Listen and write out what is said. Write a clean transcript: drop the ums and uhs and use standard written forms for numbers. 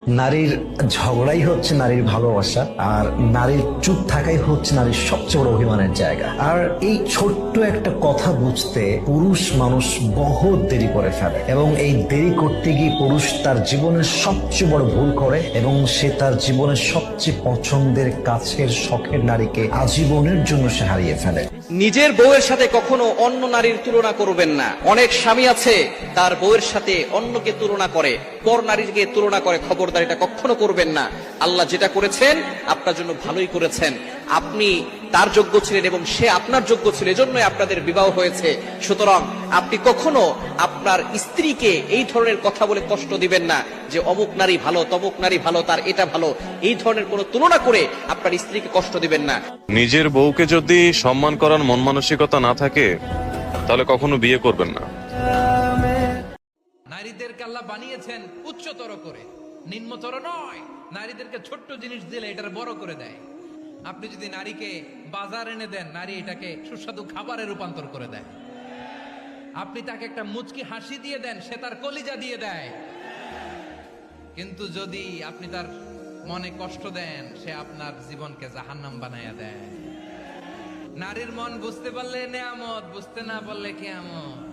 নারীর ঝগড়াই হচ্ছে নারীর ভালোবাসা, আর নারীর চুপ থাকাই হচ্ছে নারীর সবচেয়ে বড় অভিমানের জায়গা। আর এই ছোট্ট একটা কথা বুঝতে পুরুষ মানুষ বহুত দেরি করে ফেলে, এবং এই দেরি করতে গিয়ে পুরুষ তার জীবনের সবচেয়ে বড় ভুল করে, এবং সে তার জীবনের সবচেয়ে পছন্দের কাছের শখের নারীকে আজীবনের জন্য সে হারিয়ে ফেলে। নিজের বউয়ের সাথে কখনো অন্য নারীর তুলনা করবেন না। অনেক স্বামী আছে তার বউয়ের সাথে অন্যকে তুলনা করে, পর নারীকে তুলনা করে। খবরদার, এটা কখনো করবেন না। আল্লাহ যেটা করেছেন আপনার জন্য ভালোই করেছেন। আপনি তার যোগ্য ছিলেন এবং সে আপনার যোগ্য ছিল, এজন্যই আপনাদের বিবাহ হয়েছে। সুতরাং আপনি কখনো আপনার স্ত্রীকে এই ধরনের কথা বলে কষ্ট দিবেন না যে অমুক নারী ভালো, তমুক নারী ভালো, তার এটা ভালো। এই ধরনের কোনো তুলনা করে আপনার স্ত্রীকে কষ্ট দিবেন না। নিজের বউকে যদি সম্মান করার মন মানসিকতা না থাকে, তাহলে কখনো বিয়ে করবেন না। নারীদেরকে আল্লাহ বানিয়েছেন উচ্চতর করে, নিম্নতর নয়। নারীদেরকে ছোট্ট জিনিস দিলে এটার বড় করে দেয়। আপনি যদি নারীকে বাজার এনে দেন, নারী এটাকে সুস্বাদু খাবারে রূপান্তর করে দেয়। আপনি তাকে একটা মুচকি হাসি দিয়ে দেন, সে তার কলিজা দিয়ে দেয়। কিন্তু যদি আপনি তার মনে কষ্ট দেন, সে আপনার জীবনকে জাহান্নাম বানায়া দেয়। নারীর মন বুঝতে পারলে নেয়ামত, বুঝতে না পারলে কিয়ামত।